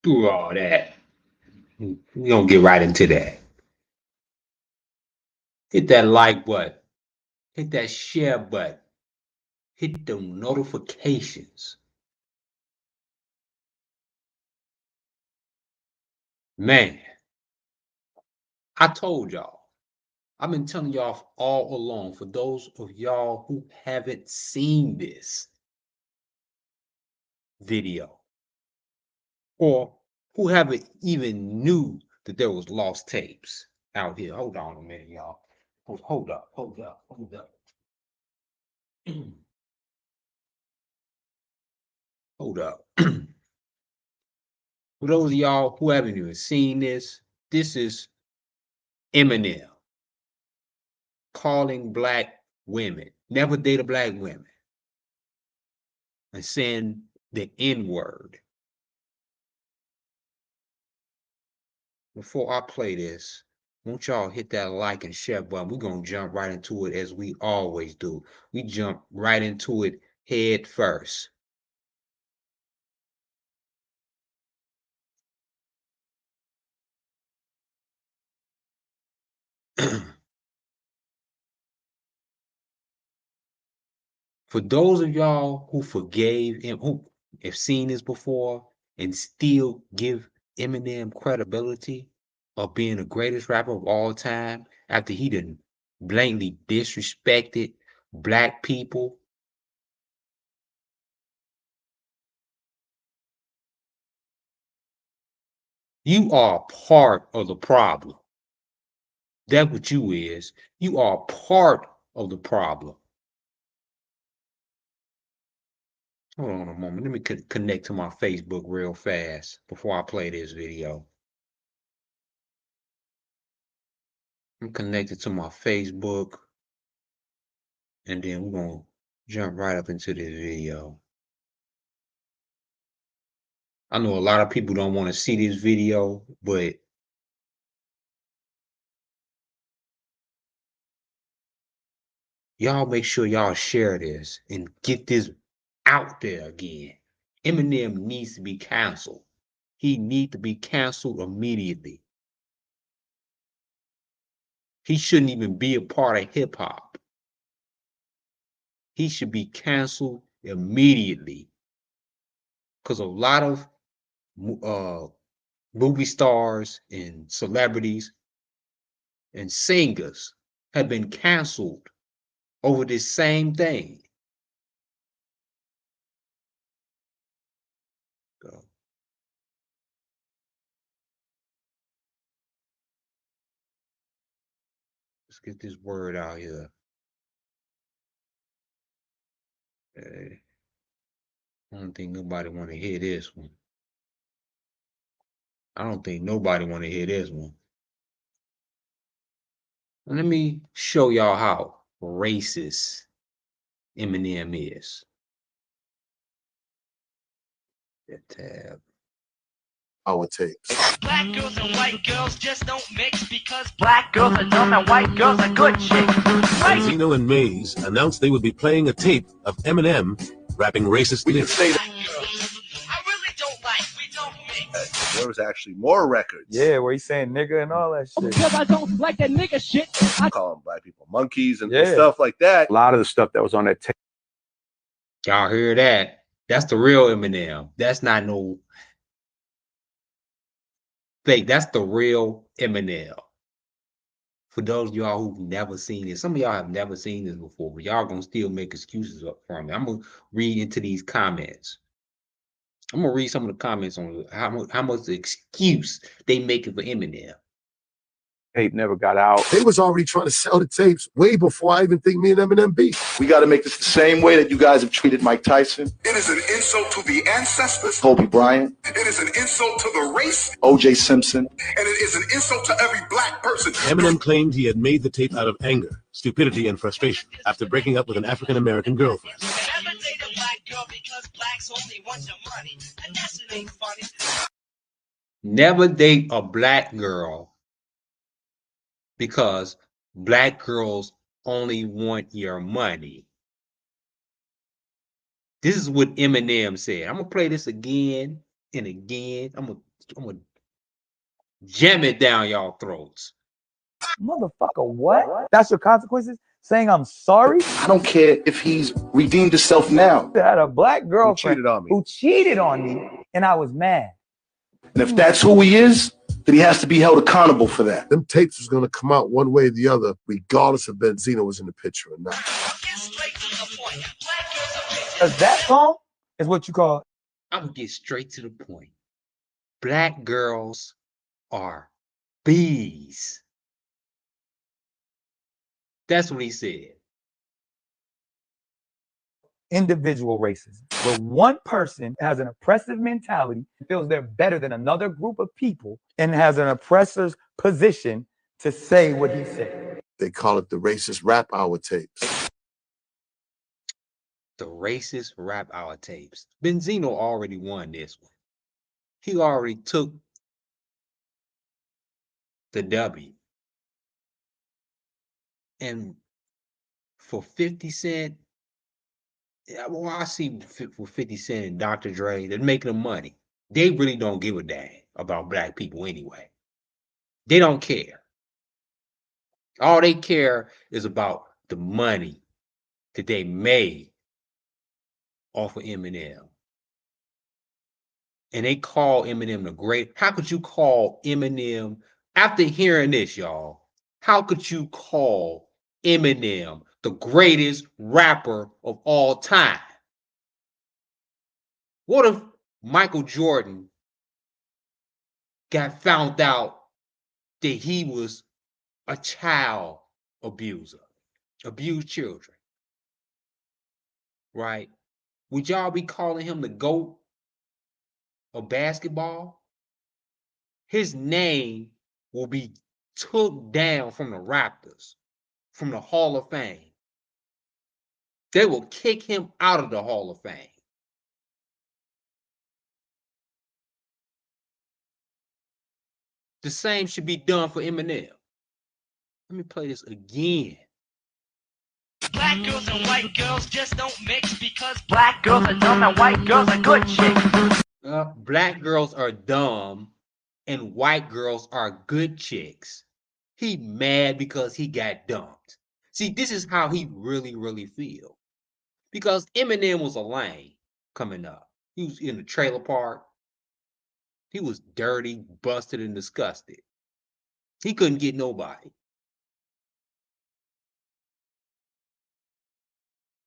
through all that. We're gonna get right into that. Hit that like button, hit that share button, hit the notifications. Man, I told y'all. I've been telling y'all all along, for those of y'all who haven't seen this video or who haven't even knew that there was lost tapes out here. Hold on a minute, y'all. Hold up, hold up, hold up. Hold up. For those of y'all who haven't even seen this, this is Eminem calling black women, never date a black women, and saying the N word. Before I play this, won't y'all hit that like and share button? We're going to jump right into it as we always do. We jump right into it head first. For those of y'all who forgave him, who have seen this before and still give Eminem credibility of being the greatest rapper of all time after he done blatantly disrespected black people, you are part of the problem. That's what you is. You are part of the problem. Hold on a moment. Let me connect to my Facebook real fast before I play this video. I'm connected to my Facebook, and then we're going to jump right up into this video. I know a lot of people don't want to see this video, but y'all make sure y'all share this and get this out there again. Eminem needs to be canceled. He needs to be canceled immediately. He shouldn't even be a part of hip hop. He should be canceled immediately. Because a lot of movie stars and celebrities and singers have been canceled over this same thing. So, let's get this word out here. I don't think nobody want to hear this one. I don't think nobody want to hear this one. And let me show y'all how racist Eminem is. That tab. Our tapes. Black girls and white girls just don't mix because black girls are dumb and white girls are good chicks. Right? Zeno and Mays announced they would be playing a tape of Eminem rapping racist lyrics. I really don't like, we don't mix. There was actually more records. Yeah, where he's saying nigga and all that shit. Because I don't like that nigga shit. Calling black people monkeys and Yeah. stuff like that. A lot of the stuff that was on that tape. Y'all hear that? That's the real Eminem. That's not no fake. That's the real Eminem. For those of y'all who've never seen this, some of y'all have never seen this before, but y'all gonna still make excuses up for me. I'm gonna read into these comments. I'm gonna read some of the comments on how much excuse they making for Eminem. Tape never got out. They was already trying to sell the tapes way before I even think me and Eminem beat. We got to make this the same way that you guys have treated Mike Tyson. It is an insult to the ancestors. Kobe Bryant. It is an insult to the race. O.J. Simpson. And it is an insult to every black person. Eminem claimed he had made the tape out of anger, stupidity, and frustration after breaking up with an African-American girlfriend. Never date a black girl because blacks only want your money. And that shit ain't funny. Never date a black girl because black girls only want your money. This is what Eminem said. I'm gonna play this again and again. I'm gonna I'm gonna jam it down y'all throats. Motherfucker, what? That's your consequences? Saying I'm sorry? I don't care if he's redeemed himself now. I had a black girlfriend cheated on me. who cheated on me, and I was mad. And if that's who he is, then he has to be held accountable for that. Them tapes was gonna come out one way or the other, regardless if Benzino was in the picture or not. Because that song is what you call. I'm gonna get straight to the point. Black girls are bees. That's what he said. Individual racism, where one person has an oppressive mentality, feels they're better than another group of people, and has an oppressor's position to say what he said. They call it the racist rap hour tapes. The racist rap hour tapes. Benzino already won this one. He already took the W. And for 50 Cent, well, I see for 50 Cent and Dr. Dre, they're making them money. They really don't give a damn about black people anyway. They don't care. All they care is about the money that they made off of Eminem. And they call Eminem the great. How could you call Eminem, after hearing this, y'all, how could you call Eminem the greatest rapper of all time? What if Michael Jordan got found out that he was a child abuser, abused children, right? Would y'all be calling him the GOAT of basketball? His name will be took down from the Raptors, from the Hall of Fame. They will kick him out of the Hall of Fame. The same should be done for Eminem. Let me play this again. Black girls and white girls just don't mix because black girls are dumb and white girls are good chicks. Black girls are dumb and white girls are good chicks. He mad because he got dumped. See, this is how he really feel. Because Eminem was a lame coming up. He was in the trailer park. He was dirty, busted, and disgusted. He couldn't get nobody.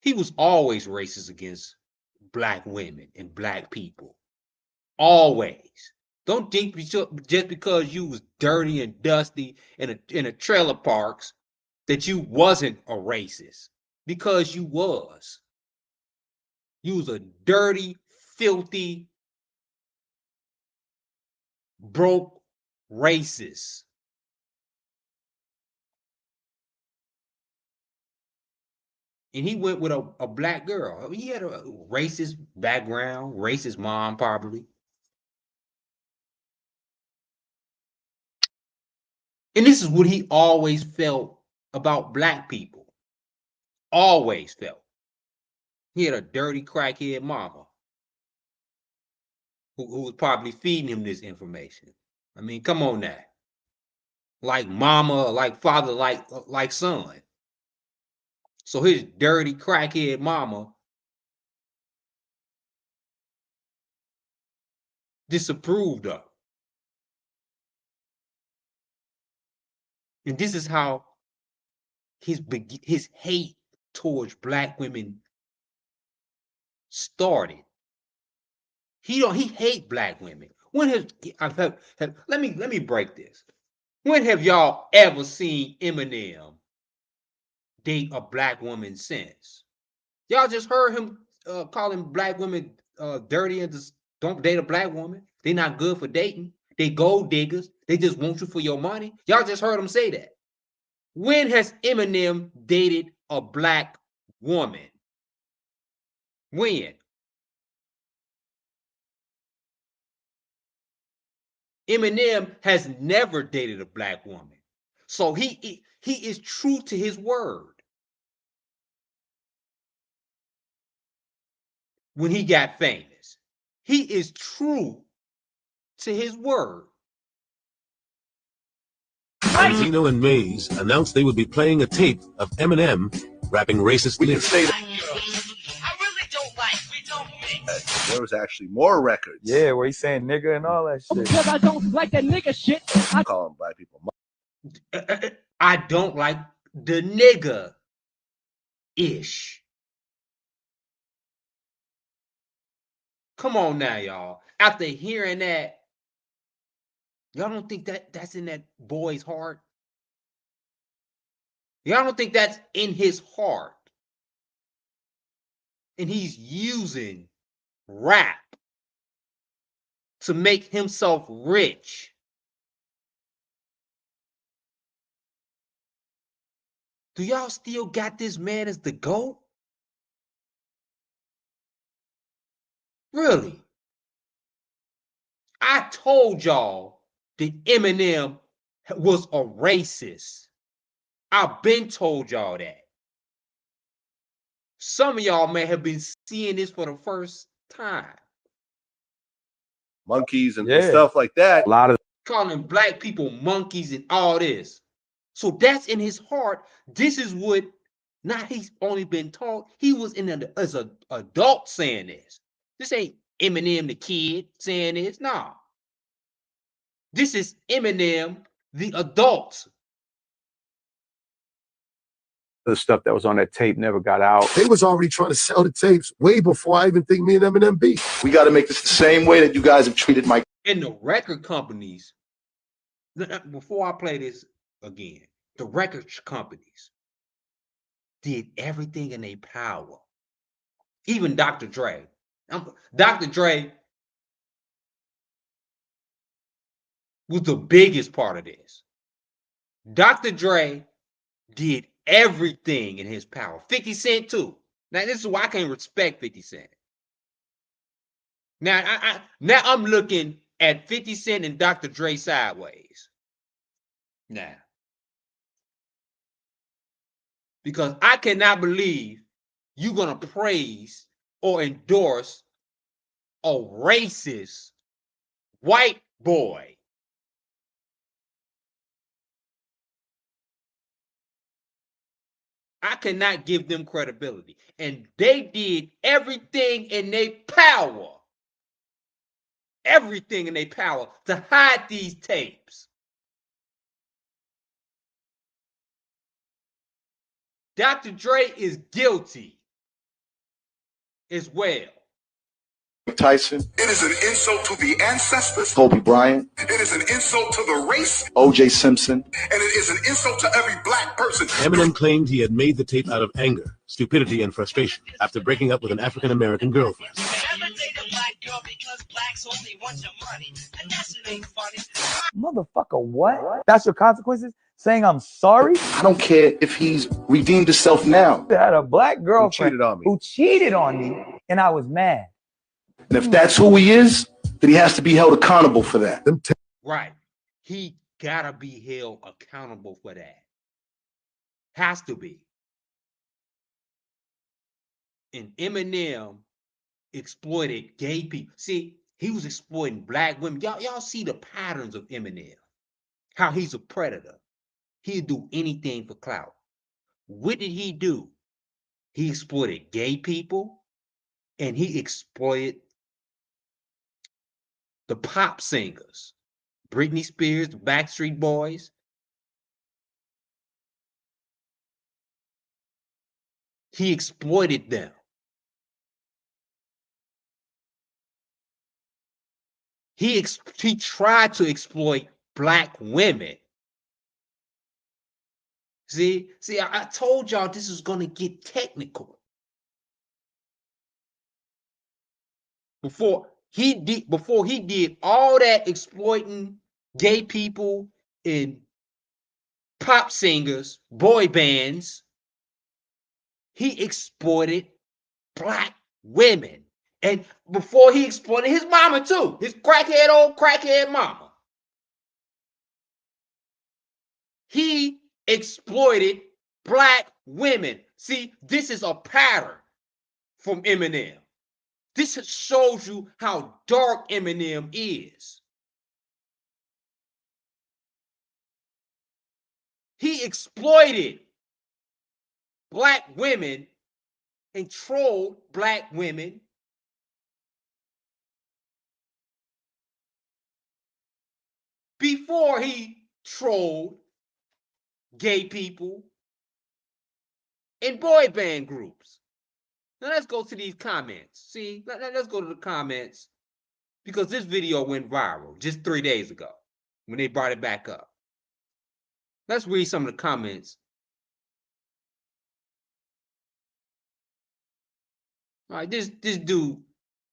He was always racist against black women and black people. Always. Don't think just because you was dirty and dusty in a trailer parks that you wasn't a racist. Because you was. You was a dirty, filthy, broke racist. And he went with a black girl. He had a racist background, racist mom, probably. And this is what he always felt about black people. Always felt. He had a dirty crackhead mama who was probably feeding him this information. I mean, come on now. Like mama, like father, like son. So his dirty crackhead mama disapproved of. And this is how his hate towards black women started. He hate black women. When let me break this. When have y'all ever seen Eminem date a black woman since? Y'all just heard him calling black women dirty and just don't date a black woman. They not good for dating. They gold diggers. They just want you for your money. Y'all just heard him say that. When has Eminem dated a black woman? When? Eminem has never dated a black woman. So he is true to his word. When he got famous, he is true to his word. And Zeno and Maze announced they would be playing a tape of Eminem rapping racist We can lyrics. say that I really don't like, we don't mix. there was actually more records. Yeah, where he's saying nigga and all that shit. Because I don't like that nigga shit. Calling black people. I don't like the nigga ish. Come on now, y'all. After hearing that, y'all don't think that that's in that boy's heart? Y'all don't think that's in his heart? And he's using rap to make himself rich. Do y'all still got this man as the GOAT? Really? I told y'all that Eminem was a racist. I've been told y'all that. Some of y'all may have been seeing this for the first time. Monkeys and Yeah. stuff like that. A lot of Calling black people monkeys and all this. So that's in his heart. This is what, not he's only been taught, he was as an adult saying this. This ain't Eminem the kid saying this. Nah. This is Eminem the adult. the stuff that was on that tape never got out. They was already trying to sell the tapes way before I even think me and Eminem beat. We got to make this the same way that you guys have treated Mike. And the record companies, before I play this again, the record companies did everything in their power. Even Dr. Dre. Dr. Dre was the biggest part of this. Dr. Dre did everything in his power. 50 Cent too. Now this is why I can't respect 50 Cent. Now I'm looking at 50 Cent and Dr. Dre sideways. Now. Because I cannot believe you're gonna praise or endorse a racist white boy. I cannot give them credibility. And they did everything in their power. Everything in their power to hide these tapes. Dr. Dre is guilty as well. Tyson, It is an insult to the ancestors. Kobe Bryant, It is an insult to the race. O.J. Simpson. And it is an insult to every black person. Eminem claimed he had made the tape out of anger, stupidity, and frustration after breaking up with an African-American girlfriend. Never date a black girl because blacks only want your money. And that's it ain't funny. Motherfucker, what? That's your consequences? Saying I'm sorry? I don't care if he's redeemed himself now. I had a black girlfriend cheated on me. who cheated on me, and I was mad. And if that's who he is, then he has to be held accountable for that. Right. He gotta be held accountable for that. Has to be. And Eminem exploited gay people. See, he was exploiting black women. Y'all see the patterns of Eminem. How he's a predator. He'd do anything for clout. What did he do? He exploited gay people and he exploited the pop singers. Britney Spears, the Backstreet Boys. He exploited them. He tried to exploit black women. See, I told y'all this is gonna get technical. Before he did all that exploiting gay people and pop singers, boy bands, he exploited black women. And before he exploited his mama too, his old crackhead mama. He exploited black women. See, this is a pattern from Eminem. This shows you how dark Eminem is. He exploited black women and trolled black women before he trolled gay people and boy band groups. Now let's go to these comments. See, let's go to the comments because this video went viral just 3 days ago when they brought it back up. Let's read some of the comments. All right, this dude,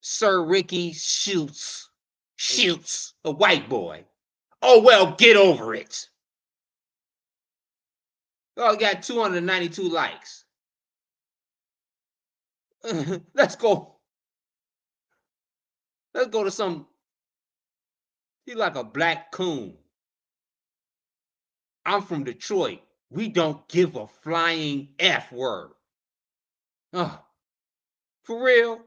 Sir Ricky Schultz, a white boy. Oh, well, get over it. Oh, got 292 likes. Let's go. Let's go to some. He's like a black coon. I'm from Detroit. We don't give a flying F word. Oh, for real?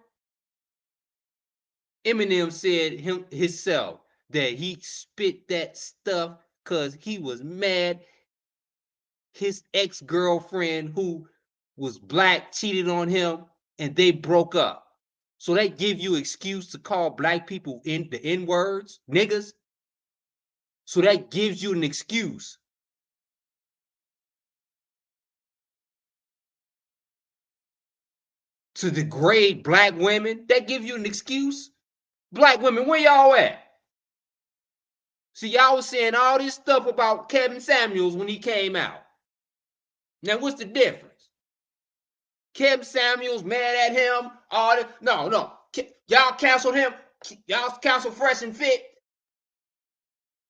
Eminem said himself that he spit that stuff because he was mad his ex-girlfriend who was black cheated on him and they broke up. So they give you excuse to call black people in the N-words, niggas. So that gives you an excuse. To degrade black women, that gives you an excuse. Black women, where y'all at? See, y'all was saying all this stuff about Kevin Samuels when he came out. Now, what's the difference? Kevin Samuels mad at him. All the no. Y'all canceled him. Y'all canceled Fresh and Fit.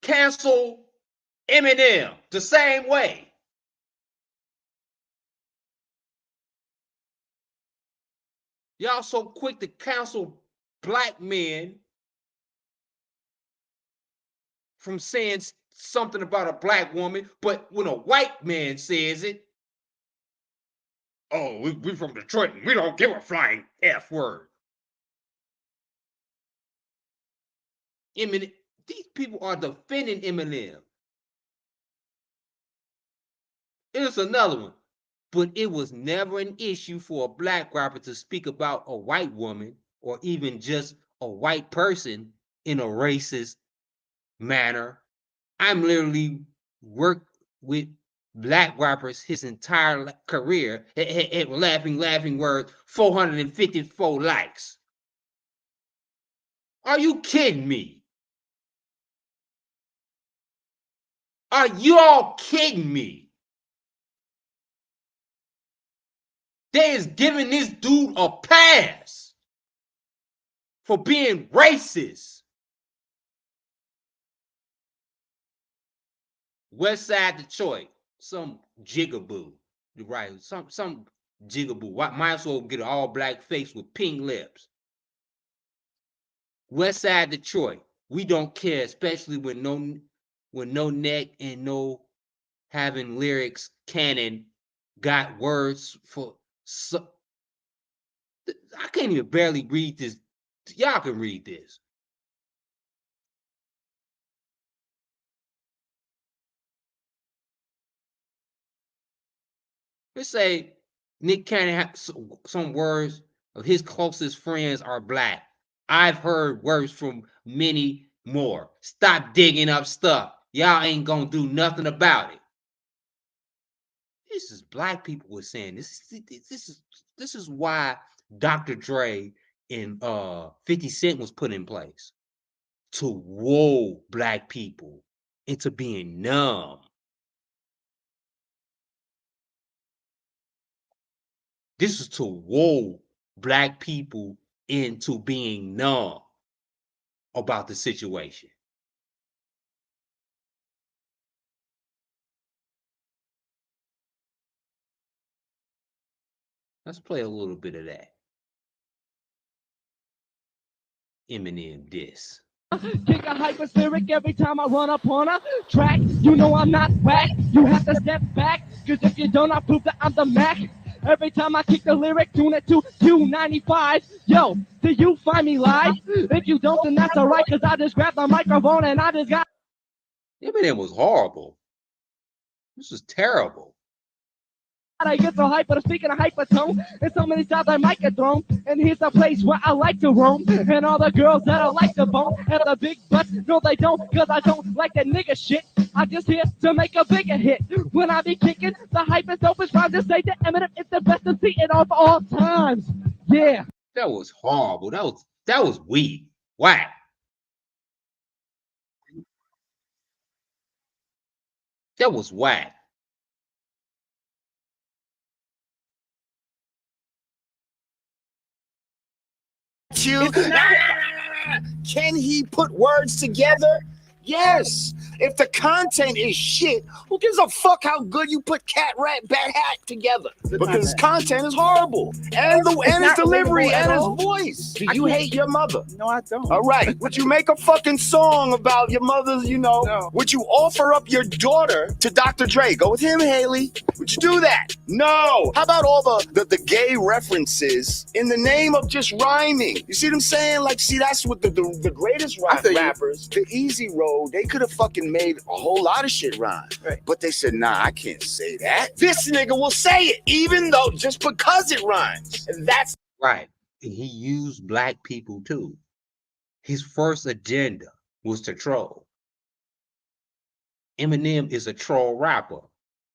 Cancel Eminem the same way. Y'all so quick to cancel black men from saying something about a black woman, but when a white man says it, oh, we from Detroit and we don't give a flying F word. Eminem, these people are defending Eminem. It's another one. But it was never an issue for a black rapper to speak about a white woman or even just a white person in a racist manner. I'm literally worked with black rappers his entire career. Laughing word, 454 likes. Are you kidding me? Are you all kidding me? They is giving this dude a pass for being racist. West Side Detroit, some jigaboo, right? Some jigaboo. Might as well get an all black face with pink lips. West Side Detroit, we don't care, especially with no neck and no having lyrics canon, got words for. So, I can't even barely read this. Y'all can read this. Let's say Nick Cannon has some words of his closest friends are black. I've heard words from many more. Stop digging up stuff. Y'all ain't gonna do nothing about it. This is black people were saying this is why Dr. Dre and 50 Cent was put in place to woo black people into being numb. This is to woo black people into being numb about the situation. Let's play a little bit of that. Eminem diss. Kick a hyperspheric every time I run up on a track. You know I'm not whack. You have to step back. Cause if you don't, I prove that I'm the Mac. Every time I kick the lyric, tune it to Q95. Yo, do you find me live? If you don't, then that's alright. Cause I just grabbed the microphone and I just got. Eminem was horrible. This is terrible. I get so hyper, speaking of hypertone, and so many times I might get thrown. And here's a place where I like to roam, and all the girls that I like to bone have the big butts. No, they don't, cause I don't like that nigga shit. I just here to make a bigger hit. When I be kicking the hyper dopest rhyme, just say that Eminem is the best MC in all times. Yeah. That was horrible. That was weak. Whack. That was whack. You. Can he put words together? Yes. If the content is shit, who gives a fuck how good you put cat, rat, bat, hat together? Because his content is horrible. And his delivery and his voice. Do you hate your mother? No, I don't. All right. Would you make a fucking song about your mother's, No. Would you offer up your daughter to Dr. Dre? Go with him, Haley. Would you do that? No. How about all the gay references in the name of just rhyming? You see what I'm saying? Like, see, that's what the greatest rappers, the easy road, they could have fucking made a whole lot of shit rhyme. Right. But they said, nah, I can't say that. This nigga will say it, even though just because it rhymes. And that's right. And he used black people too. His first agenda was to troll. Eminem is a troll rapper.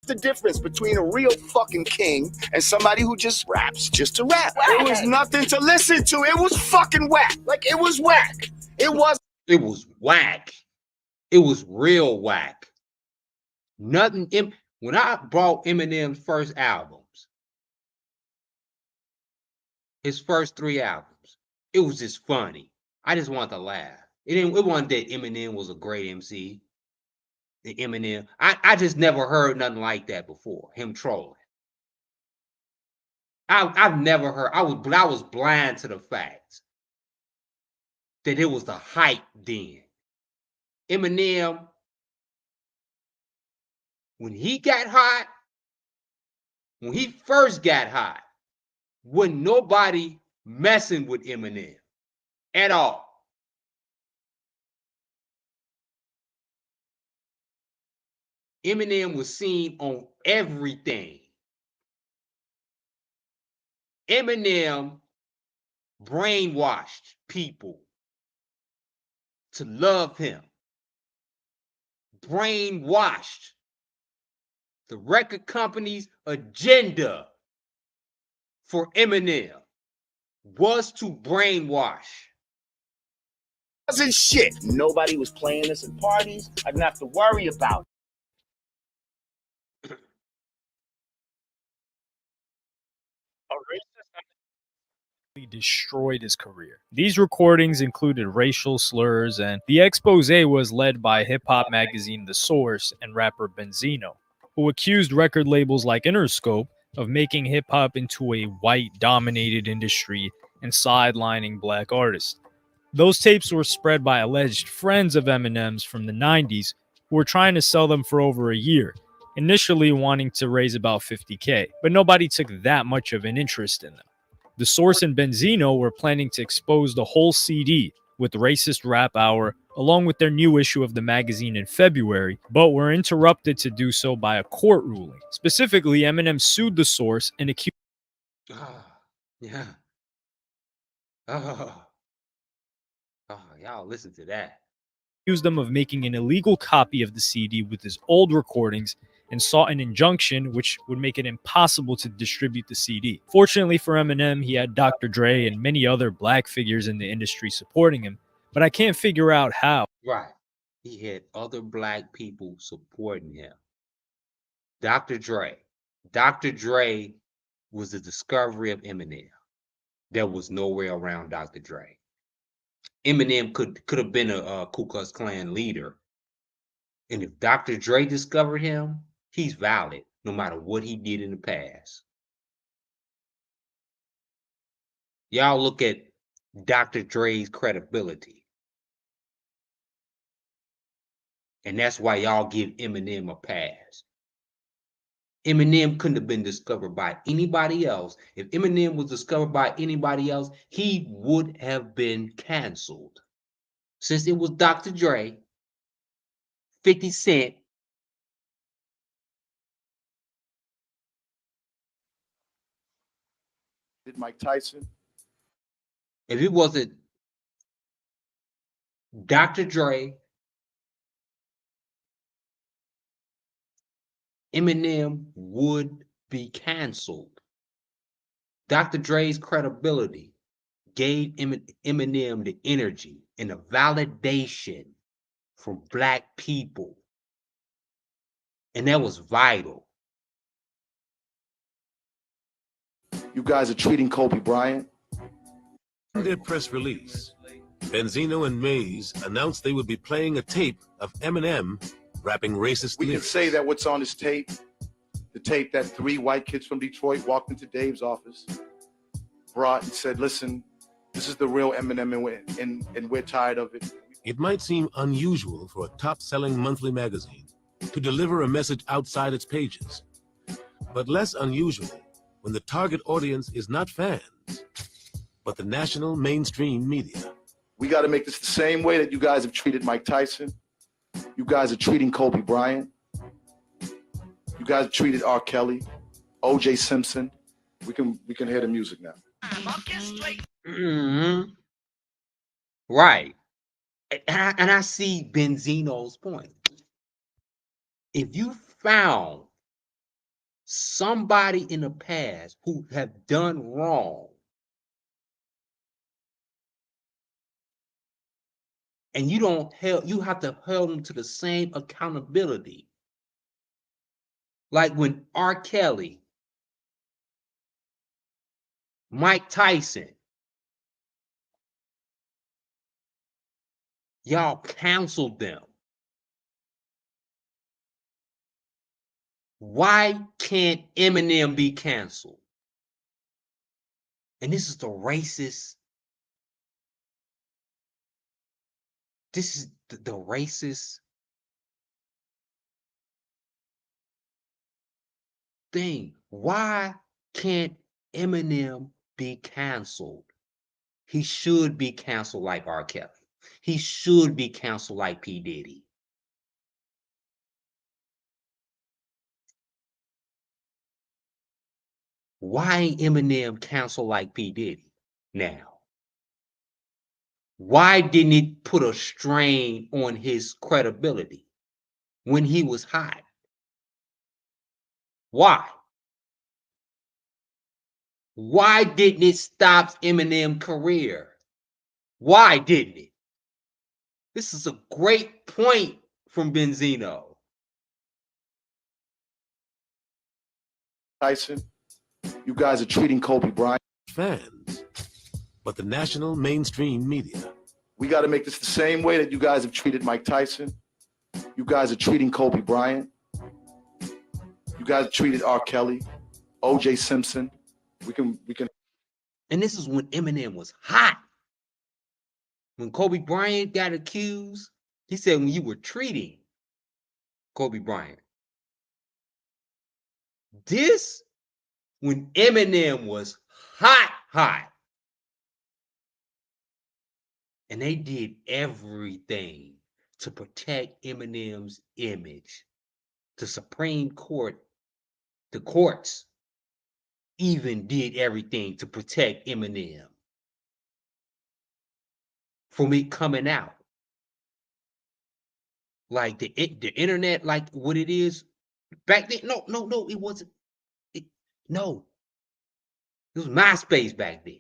the difference between a real fucking king and somebody who just raps just to rap. It was nothing to listen to. It was fucking whack. Like, it was whack. It was whack. It was real whack. Nothing. When I bought Eminem's first albums, his first 3 albums, it was just funny. I just wanted to laugh. It wasn't that Eminem was a great MC. The Eminem, I just never heard nothing like that before. Him trolling. I've never heard. I was blind to the facts that it was the hype then. Eminem, when he got hot, when he first got hot, wasn't nobody messing with Eminem at all. Eminem was seen on everything. Eminem brainwashed people to love him. Brainwashed the record company's agenda for Eminem was to brainwash. Wasn't shit. Nobody was playing this in parties. I didn't have to worry about it. Destroyed his career. These recordings included racial slurs, and the expose was led by hip-hop magazine The Source and rapper Benzino, who accused record labels like Interscope of making hip-hop into a white-dominated industry and sidelining black artists. Those tapes were spread by alleged friends of Eminem's from the 90s who were trying to sell them for over a year, initially wanting to raise about $50K, but nobody took that much of an interest in them. The Source and Benzino were planning to expose the whole CD with Racist Rap Hour, along with their new issue of the magazine in February, but were interrupted to do so by a court ruling. Specifically, Eminem sued The Source and accused Y'all listen to that. Accused them of making an illegal copy of the CD with his old recordings and sought an injunction which would make it impossible to distribute the CD. Fortunately for Eminem, he had Dr. Dre and many other black figures in the industry supporting him, but I can't figure out how. Right. He had other black people supporting him. Dr. Dre. Dr. Dre was the discovery of Eminem. There was nowhere around Dr. Dre. Eminem could have been a Ku Klux Klan leader. And if Dr. Dre discovered him, he's valid no matter what he did in the past. Y'all look at Dr. Dre's credibility. And that's why y'all give Eminem a pass. Eminem couldn't have been discovered by anybody else. If Eminem was discovered by anybody else, he would have been canceled. Since it was Dr. Dre, 50 Cent, Mike Tyson. If it wasn't Dr. Dre, Eminem would be canceled. Dr. Dre's credibility gave Eminem the energy and the validation from Black people. And that was vital. You guys are treating Kobe Bryant. In their press release, Benzino and Mays announced they would be playing a tape of Eminem rapping racist We can lyrics. say that what's on this tape, the tape that 3 white kids from Detroit walked into Dave's office, brought and said, listen, this is the real Eminem and we're tired of it. It might seem unusual for a top-selling monthly magazine to deliver a message outside its pages, but less unusual when the target audience is not fans, but the national mainstream media. We got to make this the same way that you guys have treated Mike Tyson. You guys are treating Kobe Bryant. You guys have treated R. Kelly, O.J. Simpson. We can hear the music now. Mm-hmm. Right. And I see Benzino's point. If you found somebody in the past who have done wrong, and you have to hold them to the same accountability. Like when R. Kelly, Mike Tyson, y'all canceled them. Why can't Eminem be canceled? And this is the racist. This is the racist thing. Why can't Eminem be canceled? He should be canceled like R. Kelly. He should be canceled like P. Diddy. Why ain't Eminem canceled like P. Diddy now? Why didn't it put a strain on his credibility when he was hot? Why? Why didn't it stop Eminem's career? Why didn't it? This is a great point from Benzino. Tyson, you guys are treating Kobe Bryant. Fans, but the national mainstream media. We got to make this the same way that you guys have treated Mike Tyson. You guys are treating Kobe Bryant. You guys have treated R. Kelly, O.J. Simpson. We can. And this is when Eminem was hot. When Kobe Bryant got accused, he said when you were treating Kobe Bryant. This, when Eminem was hot. And they did everything to protect Eminem's image. The Supreme Court, the courts, even did everything to protect Eminem from it coming out. Like the internet, like what it is back then. No, it wasn't. No, it was MySpace back then.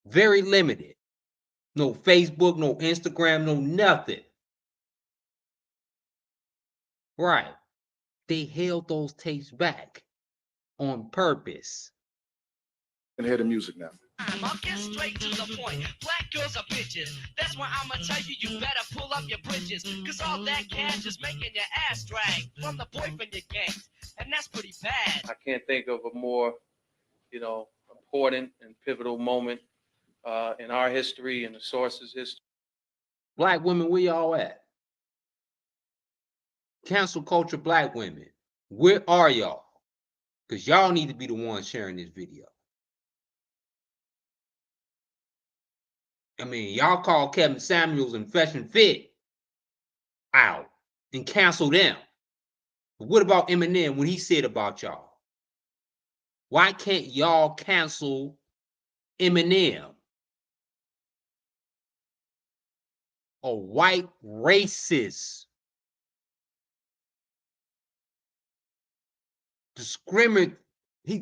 Very limited. No Facebook, no Instagram, no nothing. Right. They held those tapes back on purpose. And hear the music now. I'll get straight to the point. Black girls are bitches. That's why I'ma tell you, you better pull up your britches. Cause all that cash is making your ass drag from the boyfriend you ganked. And that's pretty bad. I can't think of a more, important and pivotal moment in our history and the source's history. Black women, where y'all at? Cancel culture black women. Where are y'all? Because y'all need to be the ones sharing this video. I mean, y'all call Kevin Samuels and Fresh and Fit out and cancel them. But what about Eminem when he said about y'all? Why can't y'all cancel Eminem? A white racist, discriminate. Oh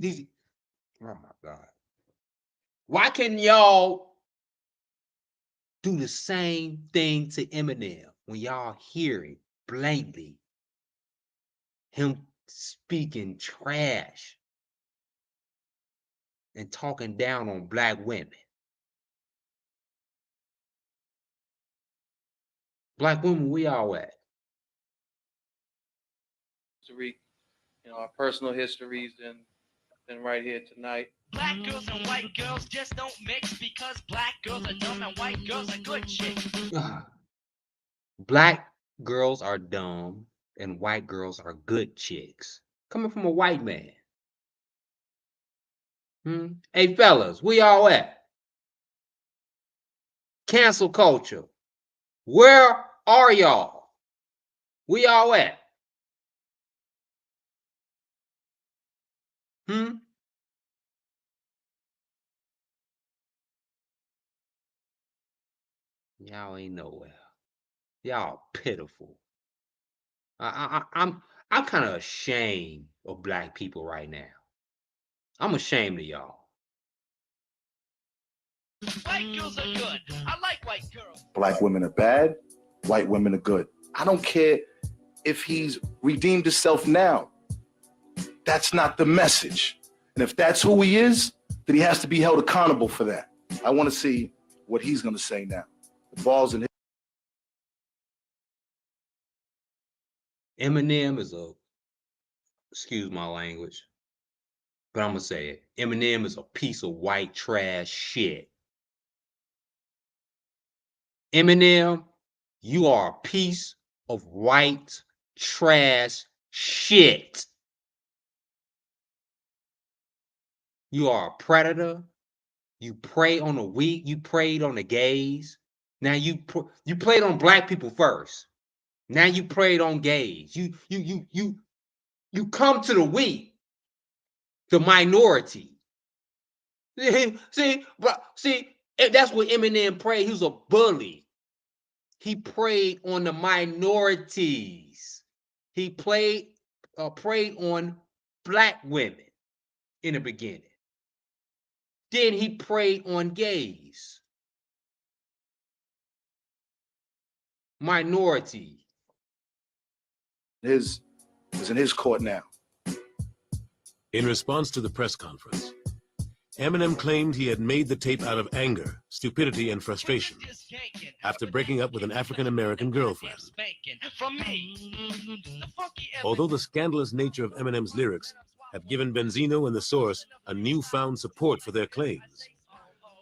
my God. Why can y'all do the same thing to Eminem when y'all hear it blatantly? Him speaking trash and talking down on black women. Black women, we all at? History, our personal histories, and right here tonight. Black girls and white girls just don't mix because black girls are dumb and white girls are good chicks. Black girls are dumb and white girls are good chicks. Coming from a white man. Hey, fellas, we all at? Cancel culture. Where are y'all? We all at? Y'all ain't nowhere. Y'all pitiful. I'm kind of ashamed of black people right now. I'm ashamed of y'all. White girls are good. I like white girls. Black women are bad, white women are good. I don't care if he's redeemed himself now. That's not the message. And if that's who he is, then he has to be held accountable for that. I want to see what he's going to say now. The ball's in his. Eminem is excuse my language, but I'm going to say it. Eminem is a piece of white trash shit. Eminem, you are a piece of white trash shit. You are a predator. You prey on the weak. You preyed on the gays. Now you played on black people first. Now you preyed on gays. You come to the weak, the minority. See, that's what Eminem prayed. He was a bully. He preyed on the minorities. He preyed on black women in the beginning. Then he preyed on gays, minority. Is in his court now. In response to the press conference, Eminem claimed he had made the tape out of anger, stupidity, and frustration after breaking up with an African-American girlfriend. Although the scandalous nature of Eminem's lyrics have given Benzino and The Source a newfound support for their claims,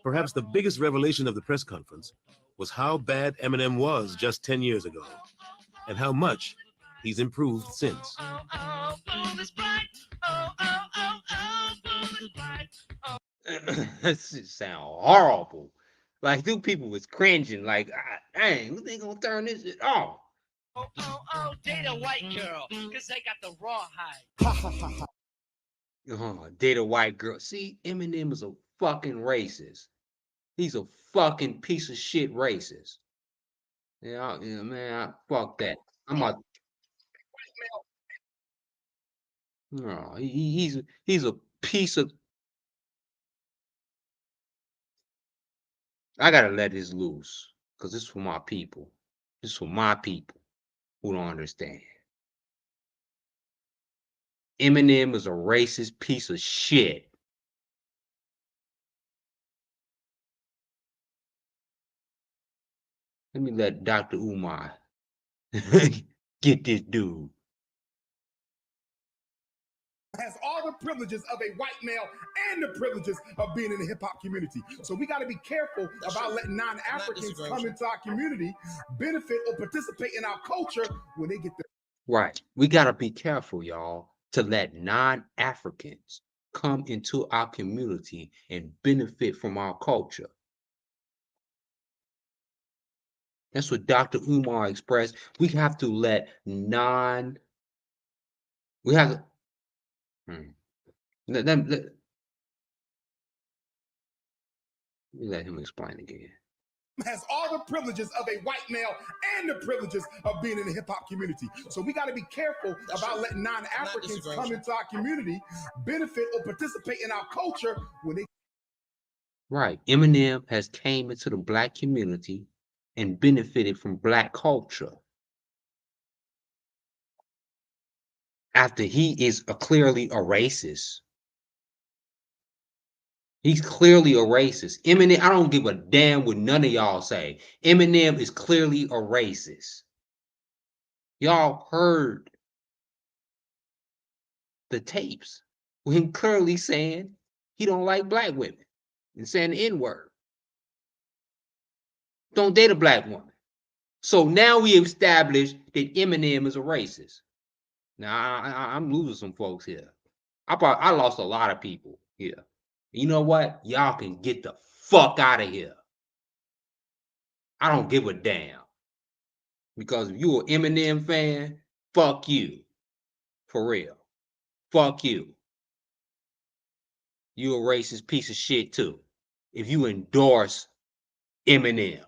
perhaps the biggest revelation of the press conference was how bad Eminem was just 10 years ago, and how much he's improved since. This sound horrible. Like, these people was cringing. Like, dang, when they gonna turn this shit off? Date a white girl, cause they got the raw hide. Date a white girl. See, Eminem is a fucking racist. He's a fucking piece of shit racist. Yeah, man, fuck that. I'm a. No, he's a piece of. I gotta let this loose, cause this is for my people. This is for my people who don't understand. Eminem is a racist piece of shit. Let me let Dr. Umar get this dude. Has all the privileges of a white male and the privileges of being in the hip hop community. So we got to be careful about letting non-Africans come into our community, benefit or participate in our culture when they get there. Right. We got to be careful, y'all, to let non-Africans come into our community and benefit from our culture. That's what Dr. Umar expressed. We have to let we have to, Let me let him explain again. Has all the privileges of a white male and the privileges of being in the hip hop community. So we got to be careful about letting non-Africans come into our community, benefit or participate in our culture when they. Right. Eminem has came into the black community and benefited from black culture. After he is clearly a racist. He's clearly a racist. Eminem, I don't give a damn what none of y'all say. Eminem is clearly a racist. Y'all heard the tapes with him clearly saying he don't like black women and saying the N-word. Don't date a black woman. So now we established that Eminem is a racist. Now I'm losing some folks here. I lost a lot of people here. You know what? Y'all can get the fuck out of here. I don't give a damn. Because if you're an Eminem fan, fuck you. For real. Fuck you. You a racist piece of shit too. If you endorse Eminem.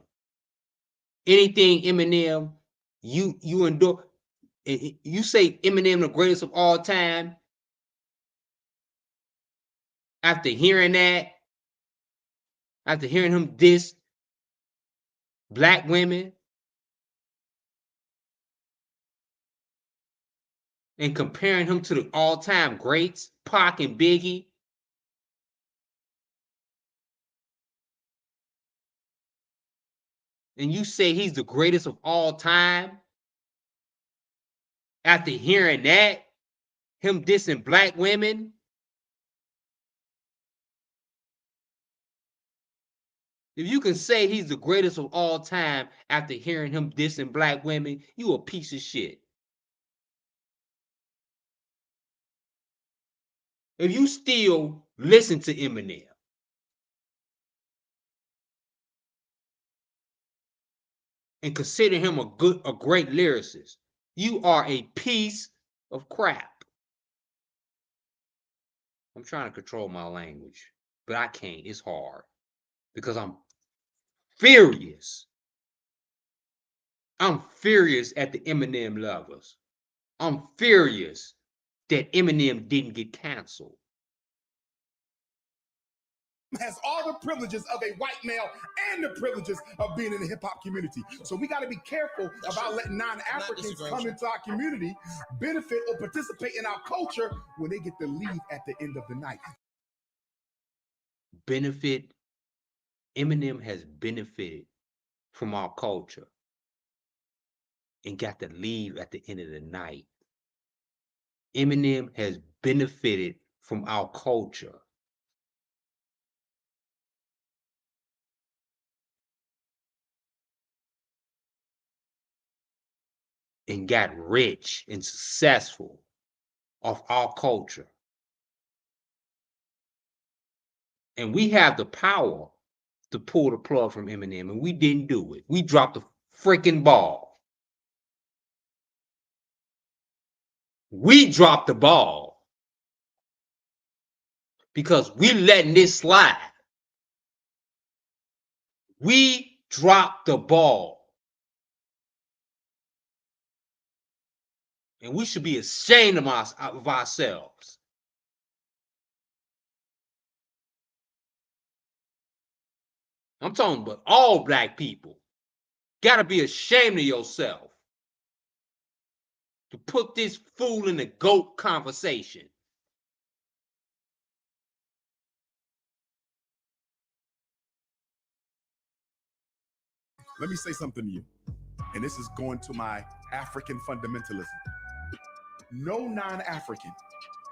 Anything Eminem, you endorse. You say Eminem the greatest of all time. After hearing that, after hearing him diss black women and comparing him to the all-time greats, Pac and Biggie, and you say he's the greatest of all time, after hearing that, him dissing black women, if you can say he's the greatest of all time after hearing him dissing black women, you a piece of shit. If you still listen to Eminem and consider him a great lyricist, you are a piece of crap. I'm trying to control my language, but I can't. It's hard because I'm furious. I'm furious at the Eminem lovers. I'm furious that Eminem didn't get canceled. Has all the privileges of a white male and the privileges of being in the hip hop community. So we got to be careful about letting non-Africans come into our community, benefit or participate in our culture when they get to leave at the end of the night. Benefit. Eminem has benefited from our culture and got to leave at the end of the night. Eminem has benefited from our culture. And got rich and successful off our culture. And we have the power to pull the plug from Eminem, and we didn't do it. We dropped the freaking ball. We dropped the ball because we letting this slide. We dropped the ball. And we should be ashamed of ourselves. I'm talking about all black people. Gotta be ashamed of yourself to put this fool in the GOAT conversation. Let me say something to you, and this is going to my African fundamentalism. No non-African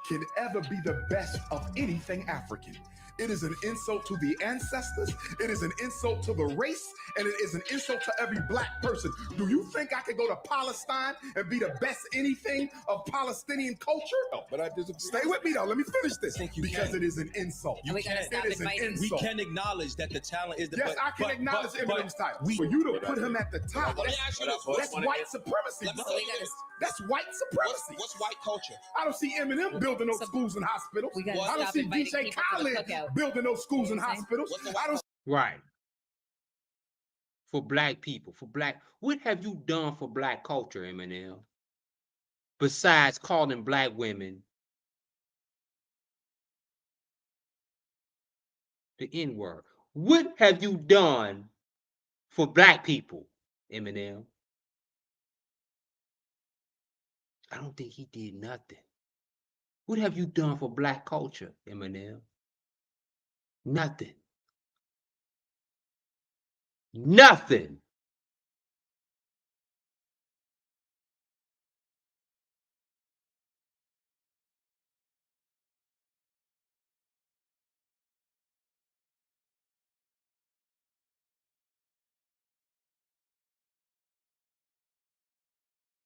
can ever be the best of anything African. It is an insult to the ancestors, it is an insult to the race, and it is an insult to every black person. Do you think I could go to Palestine and be the best anything of Palestinian culture? No, but I disagree. Stay with me though, let me finish this. Because it is an insult. We can stop it is an insult. We can acknowledge that the talent is the Yes, I can acknowledge Eminem's title. For you to put him at the top, that's white supremacy. That's white supremacy. What's white culture? I don't see Eminem building no schools and hospitals. I don't see DJ Khaled building no schools and hospitals. I don't. Right. For black people, what have you done for black culture, Eminem? Besides calling black women the N-word. What have you done for black people, Eminem? I don't think he did nothing. What have you done for black culture, Eminem? Nothing. Nothing.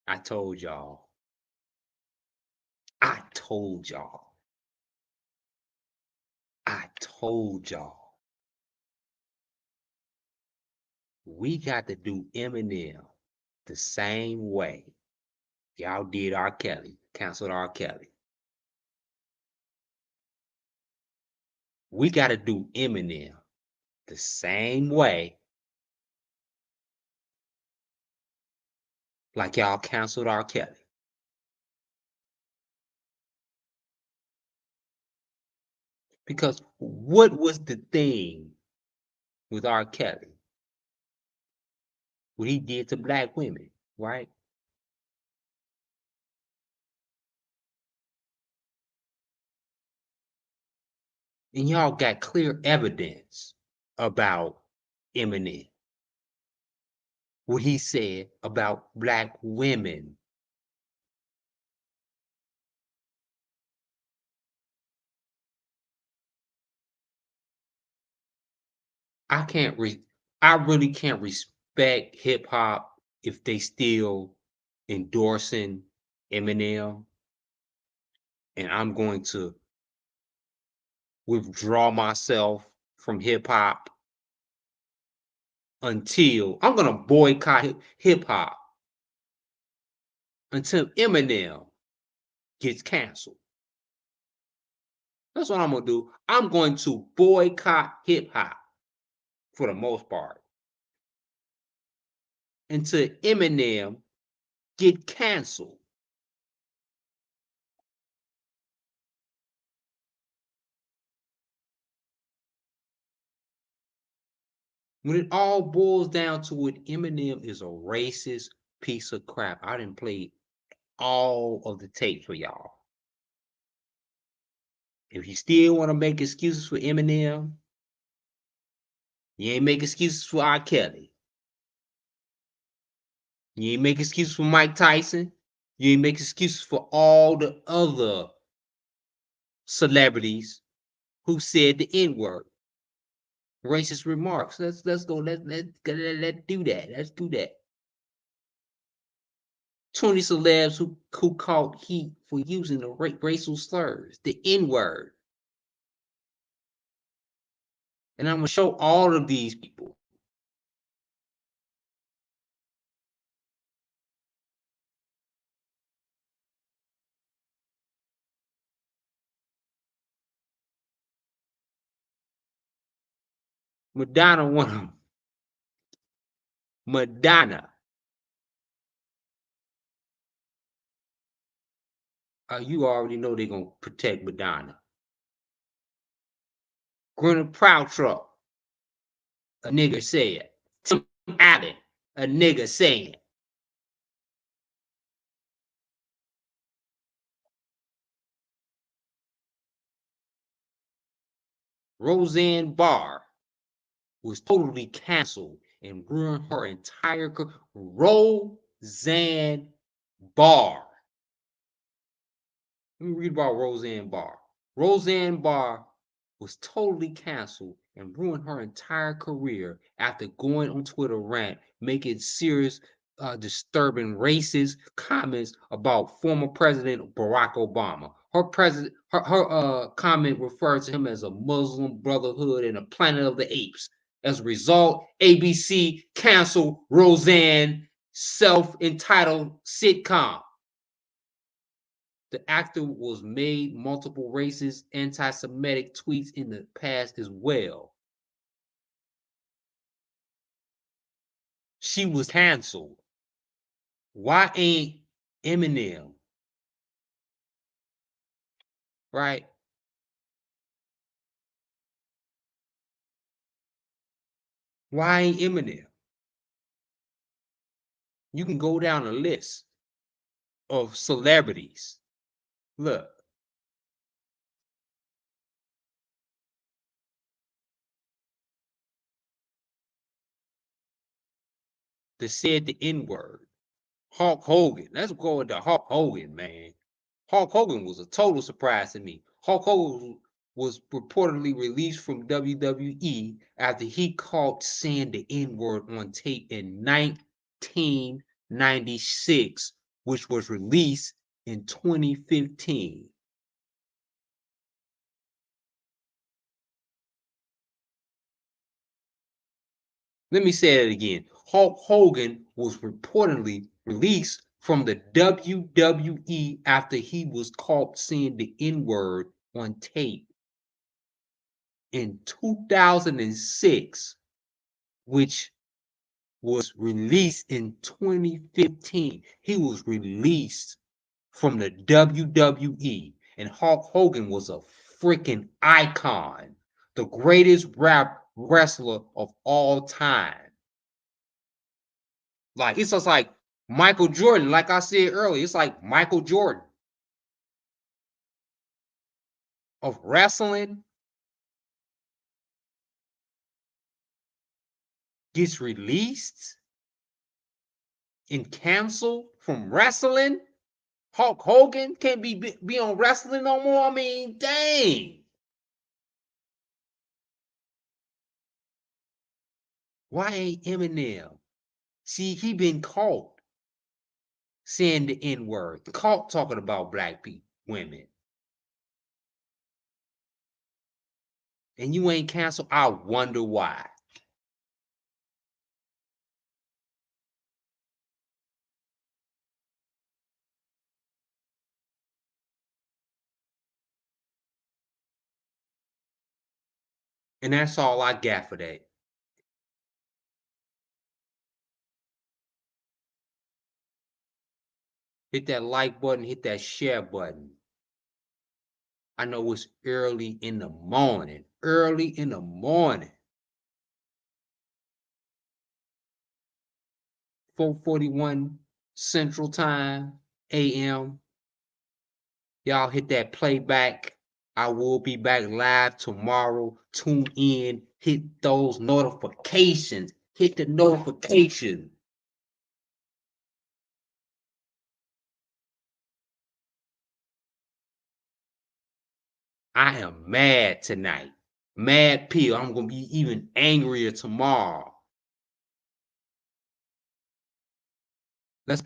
I told y'all. I told y'all. I told y'all. We got to do Eminem the same way y'all did R. Kelly, canceled R. Kelly. We got to do Eminem the same way like y'all canceled R. Kelly. Because what was the thing with R. Kelly? What he did to black women, right? And y'all got clear evidence about Eminem, what he said about black women. I really can't respect hip hop if they still endorsing Eminem, and I'm going to withdraw myself from hip hop until I'm gonna boycott hip hop until Eminem gets canceled. That's what I'm gonna do. I'm going to boycott hip hop for the most part until Eminem get canceled. When it all boils down to it, Eminem is a racist piece of crap. I didn't play all of the tapes for y'all. If you still want to make excuses for Eminem, you ain't make excuses for R. Kelly. You ain't make excuses for Mike Tyson. You ain't make excuses for all the other celebrities who said the N-word. Racist remarks. Let's go. Let's do that. Let's do that. 20 celebs who caught heat for using the racial slurs, the N-word. And I'm gonna show all of these people. Madonna one of them. Madonna. You already know they're gonna protect Madonna. Gwyneth Paltrow, a nigga said. Tim Allen, a nigga saying. Roseanne Barr was totally canceled and ruined her entire career. Roseanne Barr. Let me read about Roseanne Barr. Roseanne Barr was totally canceled and ruined her entire career after going on Twitter rant, making serious, disturbing racist comments about former President Barack Obama. Her comment referred to him as a Muslim Brotherhood and a Planet of the Apes. As a result, ABC canceled Roseanne self-entitled sitcom. The actor was made multiple racist, anti-Semitic tweets in the past as well. she was canceled. Why ain't Eminem? Right? Why ain't Eminem? You can go down a list of celebrities. Look. That said the N-word. Hulk Hogan. Let's go with the Hulk Hogan, man. Hulk Hogan was a total surprise to me. Hulk Hogan was reportedly released from WWE after he caught saying the N-word on tape in 1996, which was released in 2015. Let me say it again. Hulk Hogan was reportedly released from the WWE after he was caught saying the N-word on tape in 2006, which was released in 2015. He was released from the WWE, and Hulk Hogan was a freaking icon, the greatest wrestler of all time. Like, it's just like Michael Jordan, like I said earlier, it's like Michael Jordan of wrestling gets released and canceled from wrestling. Hulk Hogan can't be on wrestling no more. I mean, dang. Why ain't Eminem? See, he been caught saying the N-word, caught talking about black people, women. And you ain't canceled. I wonder why. And that's all I got for that. Hit that like button, hit that share button. I know it's early in the morning. Early in the morning. 4:41 Central Time, AM. Y'all hit that playback. I will be back live tomorrow. Tune in. Hit those notifications. Hit the notification. I am mad tonight. Mad P. I'm going to be even angrier tomorrow. Let's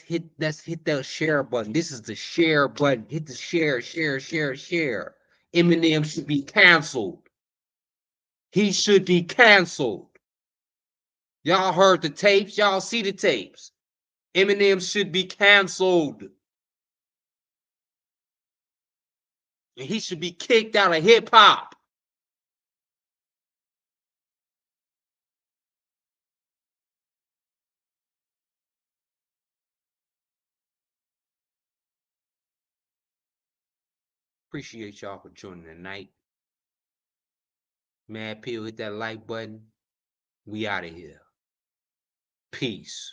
hit that share button. This is the share button. Hit the share. Eminem should be canceled. He should be canceled. Y'all heard the tapes. Y'all see the tapes. Eminem should be canceled. And he should be kicked out of hip hop. Appreciate y'all for joining tonight. Mad Pill, hit that like button. We out of here. Peace.